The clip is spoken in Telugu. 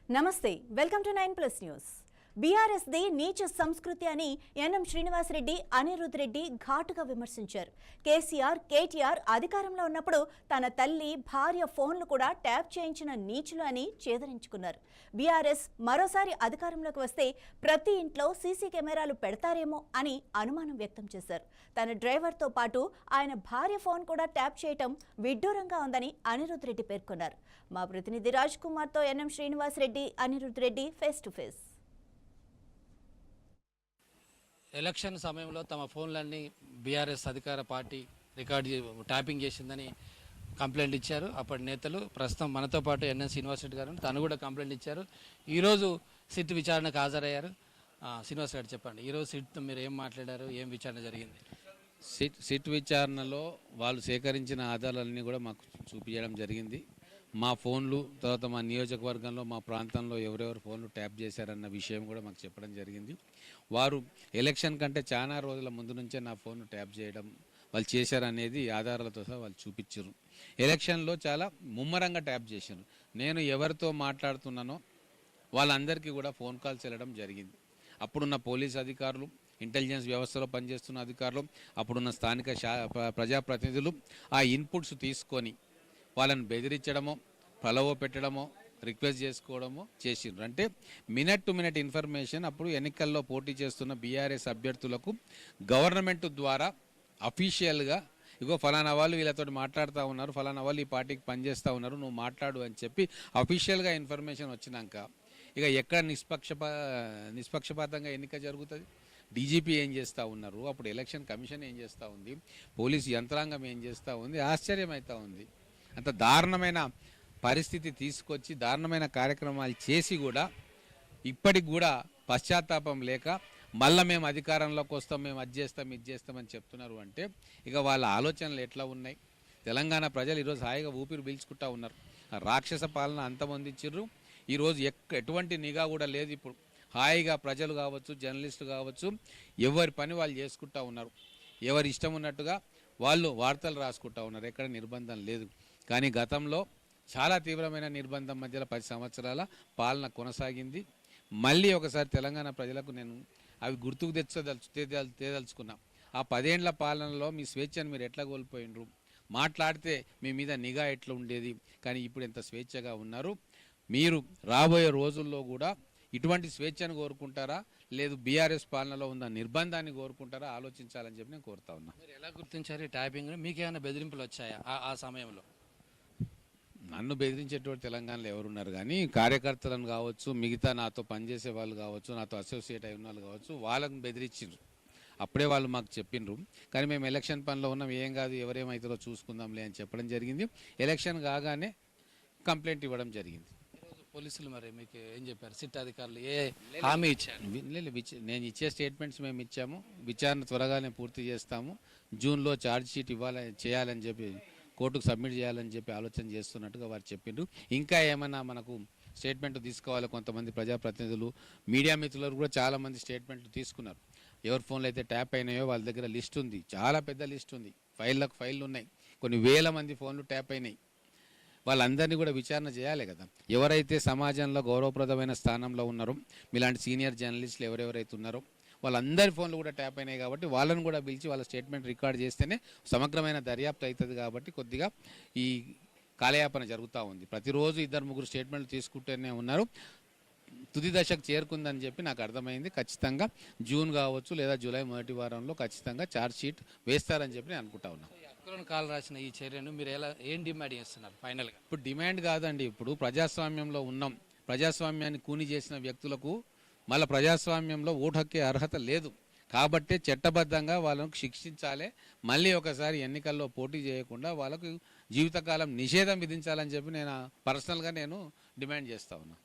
నమస్తే welcome to 9+ news. BRS the నీచ సంస్కృతి అని ఎన్ఎం శ్రీనివాస్ రెడ్డి, అనిరుద్ రెడ్డి ఘాటుగా విమర్శించారు. కేసీఆర్, కేటీఆర్ అధికారంలో ఉన్నప్పుడు తన తల్లి, భార్య ఫోన్లు కూడా ట్యాప్ చేయించిన నీచులు అని చేదరించుకున్నారు. బీఆర్ఎస్ మరోసారి అధికారంలోకి వస్తే ప్రతి ఇంట్లో సీసీ కెమెరాలు పెడతారేమో అని అనుమానం వ్యక్తం చేశారు. తన డ్రైవర్తో పాటు ఆయన భార్య ఫోన్ కూడా ట్యాప్ చేయటం విడ్డూరంగా ఉందని అనిరుద్ రెడ్డి పేర్కొన్నారు. మా ప్రతినిధి రాజ్ కుమార్తో N M Srinivas Reddy, Anirudh Reddy face to face. Election సమయంలో తమ ఫోన్లన్నీ బీఆర్ఎస్ అధికార పార్టీ ట్యాపింగ్ చేసిందని కంప్లైంట్ ఇచ్చారు అప్పటి నేతలు. ప్రస్తుతం మనతో పాటు ఎన్ఎన్ శ్రీనివాస్ రెడ్డి గారు, తను కూడా కంప్లైంట్ ఇచ్చారు. ఈరోజు సిట్ విచారణకు హాజరయ్యారు. శ్రీనివాస్ గారు చెప్పండి, ఈరోజు సిట్ మీరు ఏం మాట్లాడారు, ఏం విచారణ జరిగింది? సిట్ విచారణలో వాళ్ళు సేకరించిన ఆధారాలన్నీ కూడా మాకు చూపించడం జరిగింది. మా ఫోన్లు, తర్వాత మా నియోజకవర్గంలో మా ప్రాంతంలో ఎవరెవరు ఫోన్లు ట్యాప్ చేశారన్న విషయం కూడా మాకు చెప్పడం జరిగింది. వారు ఎలక్షన్ కంటే చాలా రోజుల ముందు నుంచే నా ఫోన్ను ట్యాప్ చేయడం వాళ్ళు చేశారనేది ఆధారాలతో సహా వాళ్ళు చూపించారు. ఎలక్షన్లో చాలా ముమ్మరంగా ట్యాప్ చేశారు. నేను ఎవరితో మాట్లాడుతున్నానో వాళ్ళందరికీ కూడా ఫోన్ కాల్స్ వెళ్ళడం జరిగింది. అప్పుడున్న పోలీస్ అధికారులు, ఇంటెలిజెన్స్ వ్యవస్థలో పనిచేస్తున్న అధికారులు, అప్పుడున్న స్థానిక ప్రజాప్రతినిధులు ఆ ఇన్పుట్స్ తీసుకొని వాళ్ళని బెదిరించడమో, ప్రలోభ పెట్టడమో, రిక్వెస్ట్ చేసుకోవడమో చేసిండ్రు. అంటే మినిట్ టు మినిట్ ఇన్ఫర్మేషన్ అప్పుడు ఎన్నికల్లో పోటీ చేస్తున్న బీఆర్ఎస్ అభ్యర్థులకు గవర్నమెంట్ ద్వారా అఫీషియల్గా ఇగో ఫలానా వాళ్ళు వీళ్ళతో మాట్లాడుతూ ఉన్నారు, ఫలానా వాళ్ళు ఈ పార్టీకి పనిచేస్తూ ఉన్నారు, నువ్వు మాట్లాడు అని చెప్పి అఫీషియల్గా ఇన్ఫర్మేషన్ వచ్చినాక ఇక ఎక్కడ నిష్పక్షపాతంగా ఎన్నిక జరుగుతుంది? డీజీపీ ఏం చేస్తూ ఉన్నారు, అప్పుడు ఎలక్షన్ కమిషన్ ఏం చేస్తూ ఉంది, పోలీసు యంత్రాంగం ఏం చేస్తూ ఉంది, ఆశ్చర్యం అవుతూ ఉంది. అంత దారుణమైన పరిస్థితి తీసుకొచ్చి దారుణమైన కార్యక్రమాలు చేసి కూడా ఇప్పటికి కూడా పశ్చాత్తాపం లేక మళ్ళీ మేము అధికారంలోకి వస్తాం, మేము అది చేస్తాం, ఇది చేస్తామని చెప్తున్నారు. అంటే ఇక వాళ్ళ ఆలోచనలు ఎట్లా ఉన్నాయి? తెలంగాణ ప్రజలు ఈరోజు హాయిగా ఊపిరి పీల్చుకుంటూ ఉన్నారు. రాక్షస పాలన అంతమొందించారు. ఈరోజు ఎటువంటి నిఘా కూడా లేదు. ఇప్పుడు హాయిగా ప్రజలు కావచ్చు, జర్నలిస్టులు కావచ్చు, ఎవరి పని వాళ్ళు చేసుకుంటూ ఉన్నారు. ఎవరి ఇష్టం ఉన్నట్టుగా వాళ్ళు వార్తలు రాసుకుంటూ ఉన్నారు. ఎక్కడ నిర్బంధం లేదు. కానీ గతంలో చాలా తీవ్రమైన నిర్బంధం మధ్యలో 10 సంవత్సరాల పాలన కొనసాగింది. మళ్ళీ ఒకసారి తెలంగాణ ప్రజలకు నేను అవి గుర్తుకు తేదలుచుకున్నాం. ఆ 10 ఏళ్ల పాలనలో మీ స్వేచ్ఛను మీరు ఎట్లా కోల్పోయినరు, మాట్లాడితే మీ మీద నిఘా ఎట్లా ఉండేది, కానీ ఇప్పుడు ఎంత స్వేచ్ఛగా ఉన్నారు. మీరు రాబోయే రోజుల్లో కూడా ఇటువంటి స్వేచ్ఛను కోరుకుంటారా, లేదు బీఆర్ఎస్ పాలనలో ఉన్న నిర్బంధాన్ని కోరుకుంటారా ఆలోచించాలని చెప్పి నేను కోరుతా ఉన్నా. మీరు ఎలా గుర్తించారు ఈ ట్యాపింగ్? మీకేమైనా బెదిరింపులు వచ్చాయా ఆ సమయంలో? నన్ను బెదిరించేటువంటి తెలంగాణలో ఎవరున్నారు? కానీ కార్యకర్తలను కావచ్చు, మిగతా నాతో పనిచేసే వాళ్ళు కావచ్చు, నాతో అసోసియేట్ అయిన వాళ్ళు కావచ్చు, వాళ్ళని బెదిరించారు. అప్పుడే వాళ్ళు మాకు చెప్పిండ్రు. కానీ మేము ఎలక్షన్ పనిలో ఉన్నాం, ఏం కాదు, ఎవరేమవుతారో చూసుకుందాంలే అని చెప్పడం జరిగింది. ఎలక్షన్ కాగానే కంప్లైంట్ ఇవ్వడం జరిగింది. పోలీసులు మరి మీకు ఏం చెప్పారు? సిట్ అధికారులు ఏ హామీ ఇచ్చారు? నేను ఇచ్చే స్టేట్మెంట్స్ మేము ఇచ్చాము. విచారణ త్వరగానే పూర్తి చేస్తాము. జూన్లో ఛార్జ్ షీట్ చేయాలని చెప్పి కోర్టుకు సబ్మిట్ చేయాలని చెప్పి ఆలోచన చేస్తున్నట్టుగా వారు చెప్పిండ్రు. ఇంకా ఏమైనా మనకు స్టేట్మెంట్ తీసుకోవాలి. కొంతమంది ప్రజాప్రతినిధులు, మీడియా మిత్రులు కూడా చాలామంది స్టేట్మెంట్లు తీసుకున్నారు. ఎవరి ఫోన్లు అయితే ట్యాప్ అయినాయో వాళ్ళ దగ్గర లిస్ట్ ఉంది, చాలా పెద్ద లిస్ట్ ఉంది, ఫైళ్ళు ఉన్నాయి. కొన్ని వేల మంది ఫోన్లు ట్యాప్ అయినాయి. వాళ్ళందరినీ కూడా విచారణ చేయాలి కదా. ఎవరైతే సమాజంలో గౌరవప్రదమైన స్థానంలో ఉన్నారో, మీలాంటి సీనియర్ జర్నలిస్టులు ఎవరెవరైతే ఉన్నారో వాళ్ళందరి ఫోన్లు కూడా ట్యాప్ అయినాయి. కాబట్టి వాళ్ళని కూడా పిలిచి వాళ్ళ స్టేట్మెంట్ రికార్డ్ చేస్తేనే సమగ్రమైన దర్యాప్తు అవుతుంది. కాబట్టి కొద్దిగా ఈ కాలయాపన జరుగుతూ ఉంది. ప్రతిరోజు 2-3 స్టేట్మెంట్లు తీసుకుంటూనే ఉన్నారు. తుది దశకు చేరుకుందని చెప్పి నాకు అర్థమైంది. ఖచ్చితంగా జూన్ కావచ్చు లేదా జూలై మొదటి వారంలో ఖచ్చితంగా ఛార్జ్ షీట్ వేస్తారని చెప్పి నేను అనుకుంటా ఉన్నాను. కాల్ రాసిన ఈ చర్యను మీరు ఏం డిమాండ్ చేస్తున్నారు ఫైనల్గా? ఇప్పుడు డిమాండ్ కాదండి, ఇప్పుడు ప్రజాస్వామ్యంలో ఉన్నాం. ప్రజాస్వామ్యాన్ని కూని చేసిన వ్యక్తులకు మళ్ళీ ప్రజాస్వామ్యంలో ఓటు హక్కే అర్హత లేదు. కాబట్టి చట్టబద్ధంగా వాళ్ళకు శిక్షించాలి. మళ్ళీ ఒకసారి ఎన్నికల్లో పోటీ చేయకుండా వాళ్ళకు జీవితకాలం నిషేధం విధించాలని చెప్పి నేను పర్సనల్గా డిమాండ్ చేస్తా ఉన్నా.